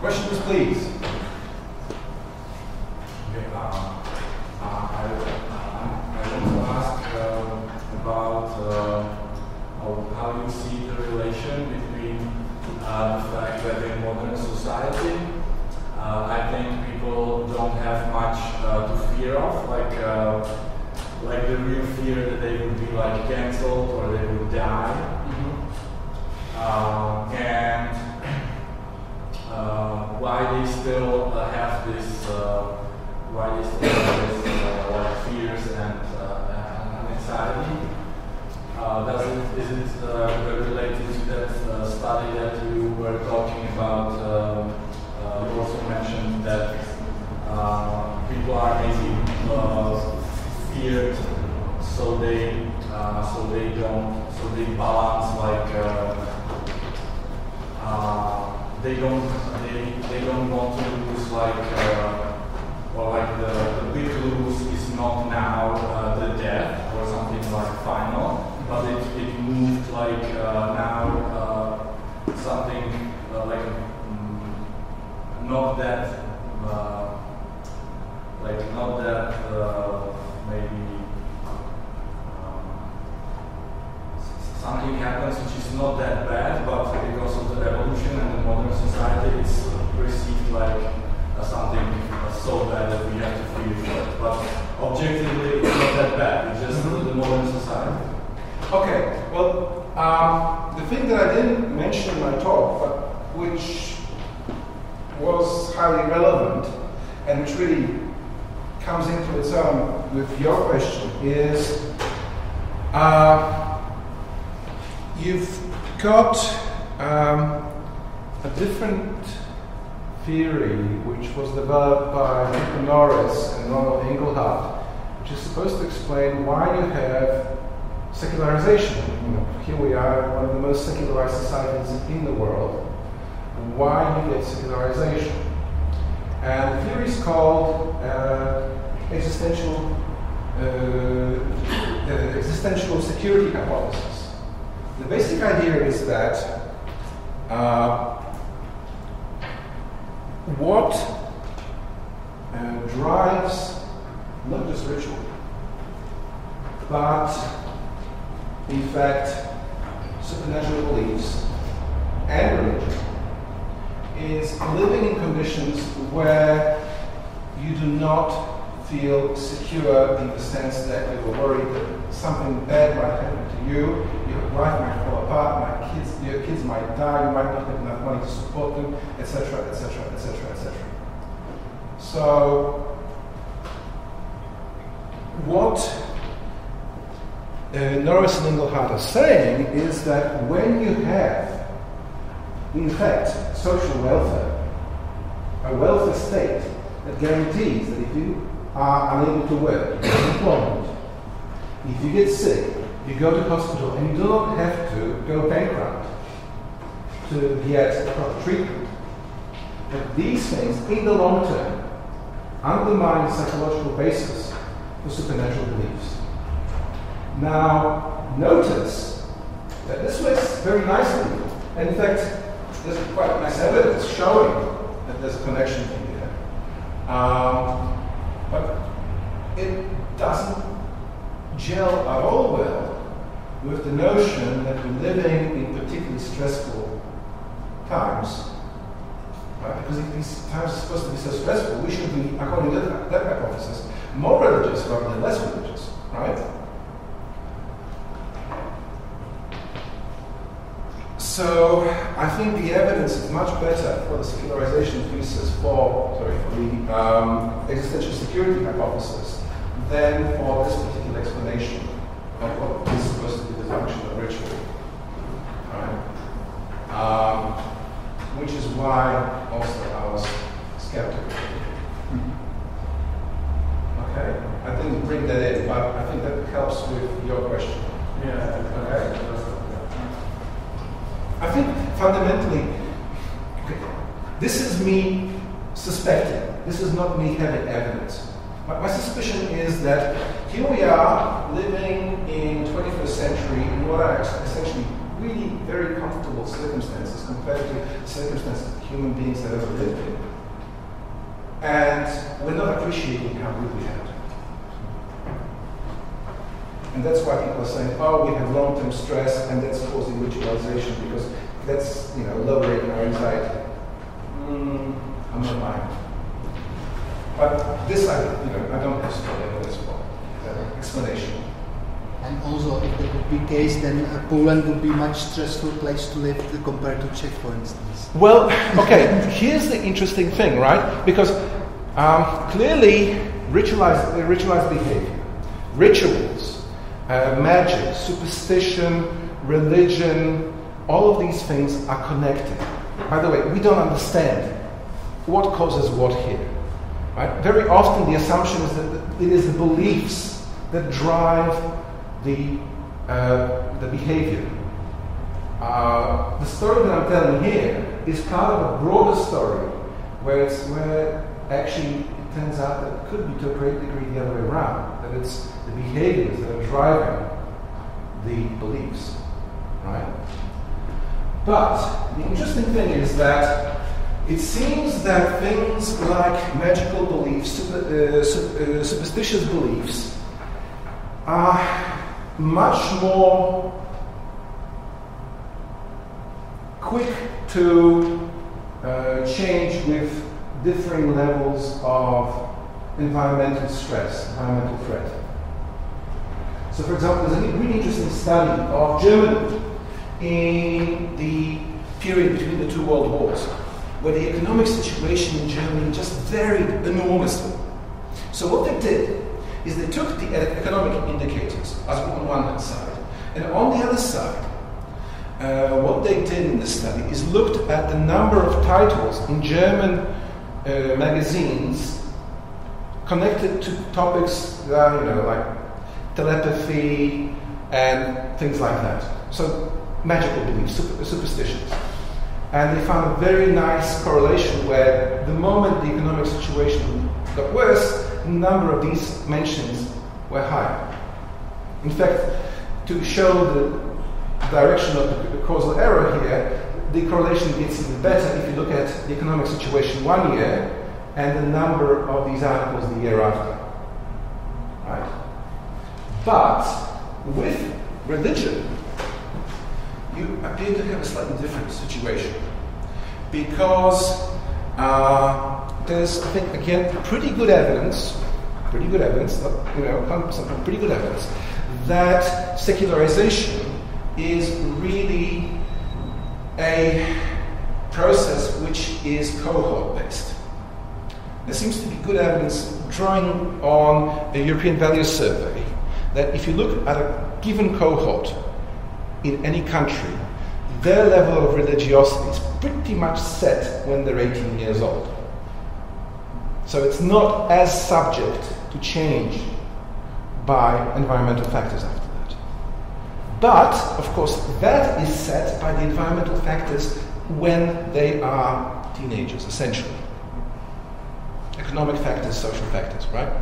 Questions, please. Okay, I want to ask about how you see the relation between the fact that in modern society, I think people don't have much to fear of, like the real fear that they would be like cancelled or they would die, and why they still have this, like fears and anxiety. Is it related to that study that you were talking about? You also mentioned that people are maybe feared, so they balance they don't want to lose or the big lose is not now the death or something like final, but it moved now something not that maybe something happens which is not that bad, but because of the evolution and the modern society, it's perceived like something so bad that we have to feel for it. But objectively, it's not that bad. It's just the modern society. Okay. Well, the thing that I didn't mention in my talk, but which was highly relevant and which really comes into its own with your question is you've got a different theory which was developed by Nick Norris and Ronald Inglehart, which is supposed to explain why you have secularization. Here we are, one of the most secularized societies in the world. Why you get secularization? And the theory is called existential security hypothesis. The basic idea is that what drives not just ritual, but in fact supernatural beliefs and religion is living in conditions where you do not feel secure in the sense that you are worried that something bad might happen to you, your life might fall apart, your kids might die, you might not have enough money to support them, etc., etc., etc., etc. So, what Norris and Inglehart are saying is that when you have, in fact, social welfare, a welfare state that guarantees that if you are unable to work, you have employment, if you get sick, you go to hospital and you do not have to go bankrupt to get proper treatment. But these things, in the long term, undermine the psychological basis for supernatural beliefs. Now, notice that this works very nicely. And in fact, there's quite nice evidence showing that there's a connection here. But it doesn't gel at all well with the notion that we're living in particularly stressful times. Right? Because if these times are supposed to be so stressful, we should be, according to that hypothesis, more religious rather than less religious, right? So I think the evidence is much better for the secularization thesis for the existential security hypothesis than for this particular explanation of what is supposed to be the function of ritual. Right? Which is why also I was skeptical. Okay? I didn't bring that in, but I think that helps with your question. Yeah. Okay? I think fundamentally, this is me suspecting. This is not me having evidence. My suspicion is that here we are living in 21st century in what are essentially really very comfortable circumstances compared to circumstances that human beings have ever lived in. And we're not appreciating how good we have it. And that's why people are saying, oh, we have long-term stress, and that's causing ritualization because that's, lowering our anxiety. I'm not buying it. But this, I don't have strong evidence for explanation. And also, if that would be the case, then Poland would be a much stressful place to live compared to Czech, for instance. Well, okay, here's the interesting thing, right? Because clearly, ritualized behavior, rituals, magic, superstition, religion, all of these things are connected. By the way, we don't understand what causes what here. Right? Very often the assumption is that it is the beliefs that drive the behavior. The story that I'm telling here is part of a broader story where actually it turns out that it could be to a great degree the other way around, that it's the behaviors that are driving the beliefs, right? But the interesting thing is that it seems that things like magical beliefs, superstitious beliefs, are much more quick to change with differing levels of environmental stress, environmental threat. So, for example, there's a really interesting study of Germany in the period between the two world wars, where the economic situation in Germany just varied enormously. So what they did is they took the economic indicators as on one hand side, and on the other side, what they did in the study is looked at the number of titles in German magazines connected to topics that like telepathy and things like that. So magical beliefs, superstitions. And they found a very nice correlation where the moment the economic situation got worse, the number of these mentions were higher. In fact, to show the direction of the causal error here, the correlation gets even better if you look at the economic situation one year and the number of these articles the year after. Right? But with religion, you appear to have a slightly different situation, because there's, I think, again, pretty good evidence that secularization is really a process which is cohort-based. There seems to be good evidence drawing on a European Values Survey that if you look at a given cohort in any country, their level of religiosity is pretty much set when they're 18 years old. So it's not as subject to change by environmental factors after that. But, of course, that is set by the environmental factors when they are teenagers, essentially. Economic factors, social factors, right?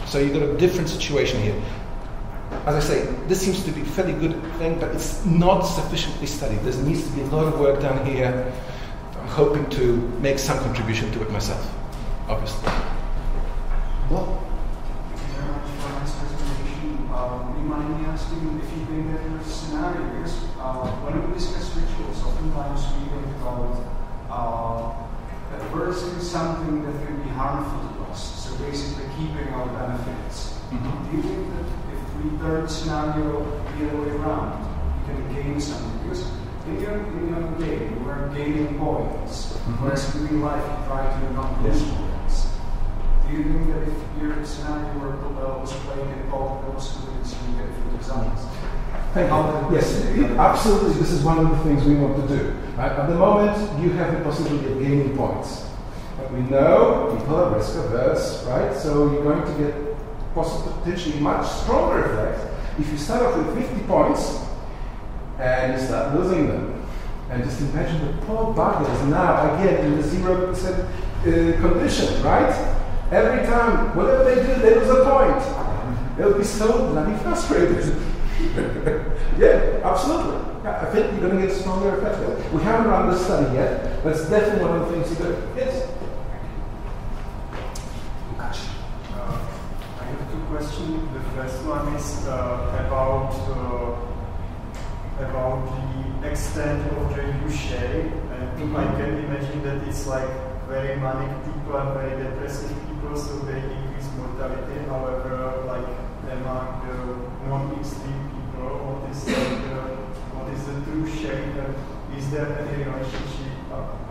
So you've got a different situation here. As I say, this seems to be a fairly good thing, but it's not sufficiently studied. There needs to be a lot of work done here. I'm hoping to make some contribution to it myself, obviously. Well, thank you very much for this presentation. Would you mind me asking if you think that there are scenarios? When we discuss rituals, oftentimes we think about aversing something that can be harmful to us. So basically keeping our benefits. Mm-hmm. Do you think that if we turn scenario the other way around, we can gain something? Because in your game, you were gaining points, whereas in real life you try to not lose points. Do you think that if your scenario was playing in all the possibilities, you get good results? Thank you. Yes, absolutely. This is one of the things we want to do. Right? At the moment, you have the possibility of gaining points. But we know people are risk averse, right? So you're going to get potentially much stronger effect if you start off with 50 points and you start losing them. And just imagine the poor buggers now again in the 0% condition, right? Every time, whatever they do, they lose a point. They'll be so bloody frustrated. Yeah, absolutely. I think you're going to get stronger effects. We haven't run this study yet, but it's definitely one of the things you do. Yes? I have two questions. The first one is about the extent of the U-shape. And I can imagine that it's like very manic people and very depressive people, so they increase mortality. However, like among the non-extreme people, what is the true shape, and is there any relationship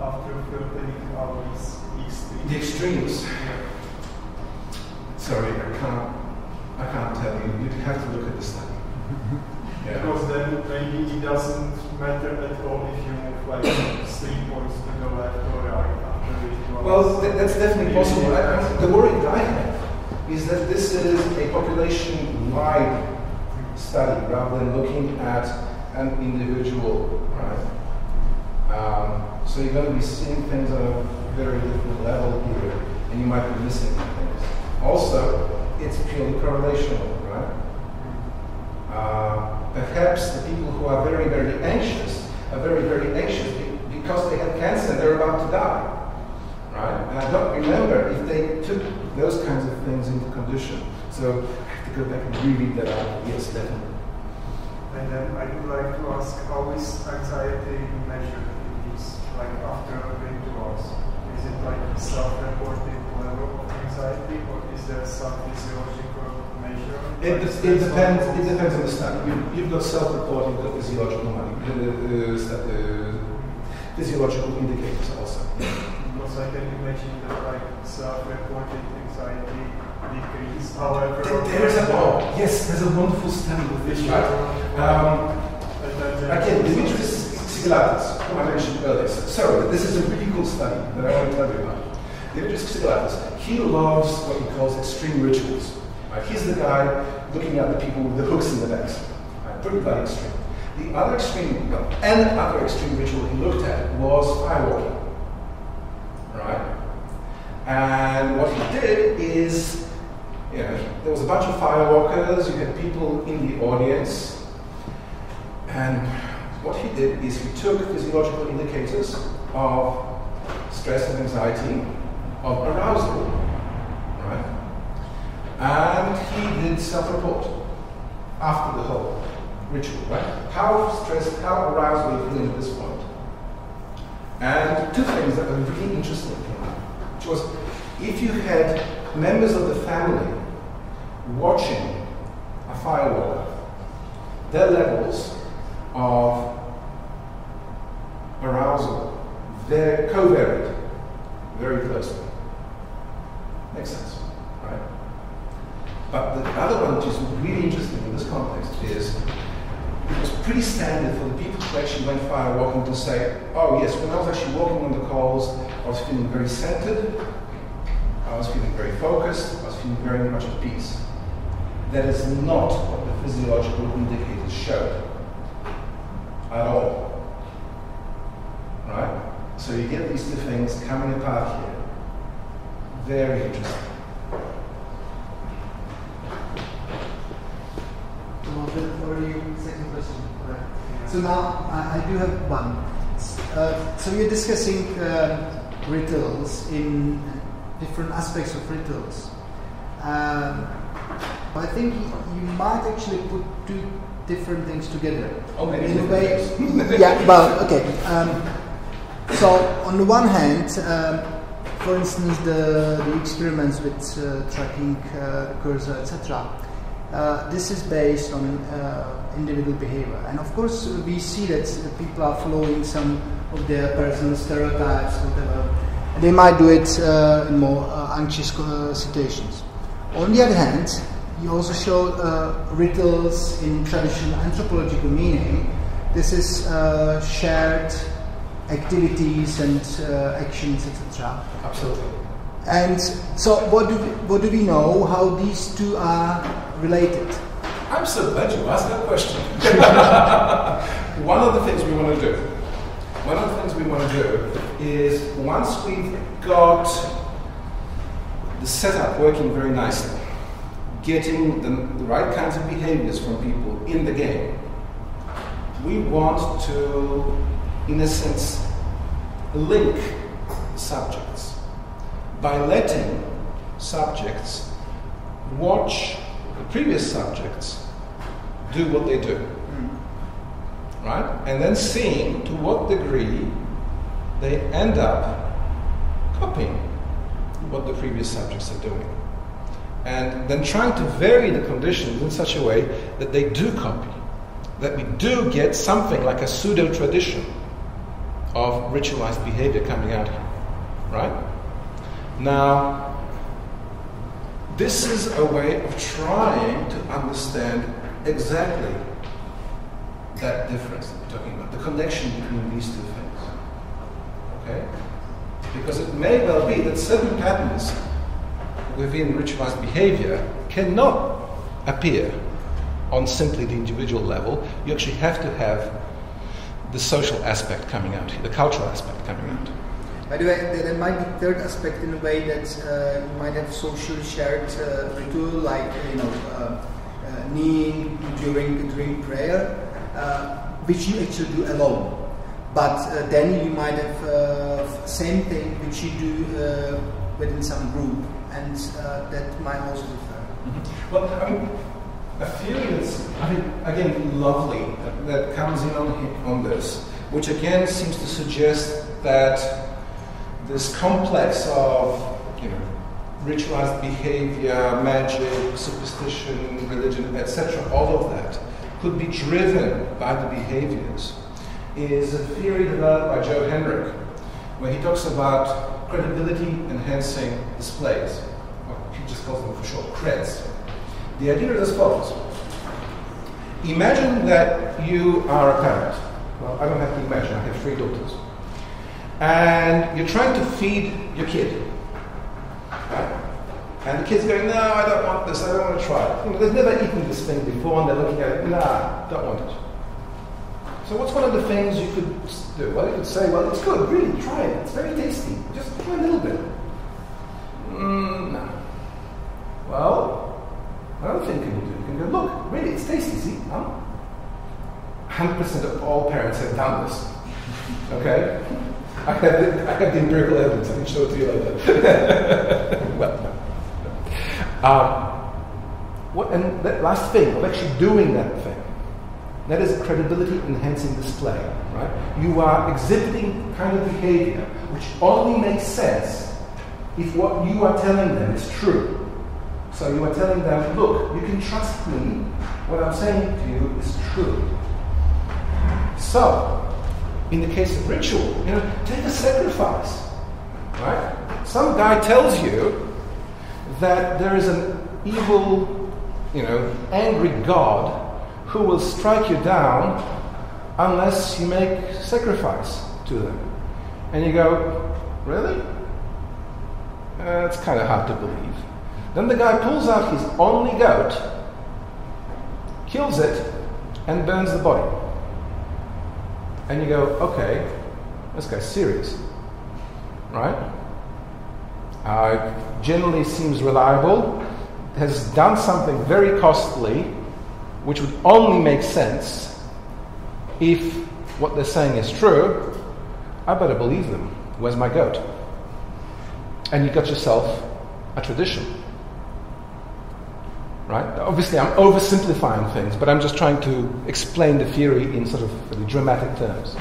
after filtering out these extremes? The extremes. Yeah. Sorry, I can't tell you. You'd have to look at the study. Yeah. Because then maybe it doesn't matter at all if you move like 3 points to the left or right after it. Well, that's definitely possible. The worry that I have is that this is a population-wide study rather than looking at an individual, right? So you're going to be seeing things on a very different level here, and you might be missing things. Also, it's purely correlational, right? Perhaps the people who are very, very anxious are very, very anxious because they have cancer and they're about to die, right? And I don't remember if they took those kinds of things into condition. So I have to go back and reread that out. Yes, definitely. And then I would like to ask, how is anxiety measured in this, like after rituals? Is it like self-reported level of anxiety, or is there some physiological measure? It depends on the study. You've got self-reporting, you've got physiological indicators also. Because I can imagine that like self-reported anxiety decrease. However, there's a wonderful study with this, right? Again, Viničné, who I mentioned earlier. Sorry, this is a really cool study that I want to tell you about. Viničné, he loves what he calls extreme rituals. Right? He's the guy looking at the people with the hooks in the necks. Right? Pretty bloody extreme. The other extreme ritual he looked at was fireworking. Right? And what he did is, there was a bunch of firewalkers, you had people in the audience, and what he did is he took physiological indicators of stress and anxiety, of arousal, right? And he did self-report after the whole ritual, right? How stressed, how aroused were you feeling at this point? And two things that were really interesting came out, which was if you had members of the family watching a firework, their levels of arousal co-varied very closely. Makes sense, right? But the other one, which is really interesting in this context, is it was pretty standard for the people who actually went firewalking to say, oh yes, when I was actually walking on the coals, I was feeling very centered, I was feeling very focused, I was feeling very much at peace. That is not what the physiological indicators showed at all. Right? So you get these two things coming apart here. Very interesting. For your second question, correct? So now I do have one. So you're discussing rituals in different aspects of rituals. But I think you might actually put two different things together. Okay. In a way, yeah. Well, okay. So on the one hand, for instance, the experiments with tracking cursor, etc. This is based on individual behavior, and of course we see that people are following some of their personal stereotypes, whatever. They might do it in more anxious situations. On the other hand, you also show rituals in traditional anthropological meaning. This is shared activities and actions, etc. Absolutely. And so, what do we know how these two are related? I'm so glad you asked that question. One of the things we want to do is, once we've got the setup working very nicely, getting the right kinds of behaviors from people in the game, we want to, in a sense, link subjects by letting subjects watch the previous subjects do what they do, right? And then seeing to what degree they end up copying what the previous subjects are doing. And then trying to vary the conditions in such a way that they do copy, that we do get something like a pseudo-tradition of ritualized behavior coming out here, right? Now, this is a way of trying to understand exactly that difference that we're talking about, the connection between these two things, okay? Because it may well be that certain patterns within ritualized behavior cannot appear on simply the individual level. You actually have to have the social aspect coming out here, the cultural aspect coming out. By the way, there might be a third aspect in a way that you might have social shared ritual, like kneeling during prayer, which you actually do alone. But then you might have same thing which you do within some group, and that might also differ. Mm-hmm. Well, I mean, a theory that's, I think, again, lovely that comes in on this, which again seems to suggest that this complex of, ritualized behavior, magic, superstition, religion, etc., all of that could be driven by the behaviors, is a theory developed by Joe Henrich, where he talks about credibility-enhancing displays, or he just calls them for short, creds. The idea is as follows. Imagine that you are a parent. Well, I don't have to imagine, I have 3 daughters. And you're trying to feed your kid. Right? And the kid's going, no, I don't want this, I don't want to try it. They've never eaten this thing before, and they're looking at it, nah, don't want it. So what's one of the things you could do? Well, you could say, well, it's good, really, try it. It's very tasty. Just try a little bit. No. Well, another thing you can do, you can go, look, really, it's tasty, see? 100% of all parents have done this. Okay? I have the empirical evidence. I can show it to you later. Well, and that last thing of actually doing that thing, that is a credibility-enhancing display, right? You are exhibiting kind of behavior which only makes sense if what you are telling them is true. So you are telling them, look, you can trust me. What I'm saying to you is true. So, in the case of ritual, take a sacrifice, right? Some guy tells you that there is an evil, angry God who will strike you down unless you make sacrifice to them. And you go, really? It's kind of hard to believe. Then the guy pulls out his only goat, kills it, and burns the body. And you go, okay, this guy's serious, right? Generally seems reliable, has done something very costly, which would only make sense if what they're saying is true. I better believe them. Where's my goat? And you got yourself a tradition, right? Obviously, I'm oversimplifying things, but I'm just trying to explain the theory in sort of really dramatic terms.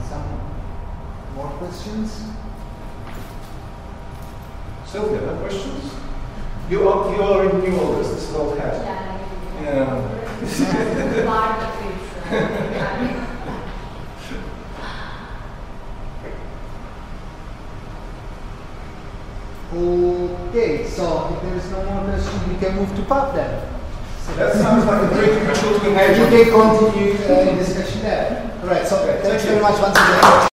Some more questions? Sylvia, no questions? You are in New Orleans, this is old hat. Yeah. Okay, so if there is no more questions, we can move to pub then. So That sounds like a great ritual to and you can continue in discussion there. Alright, so thanks very much once again.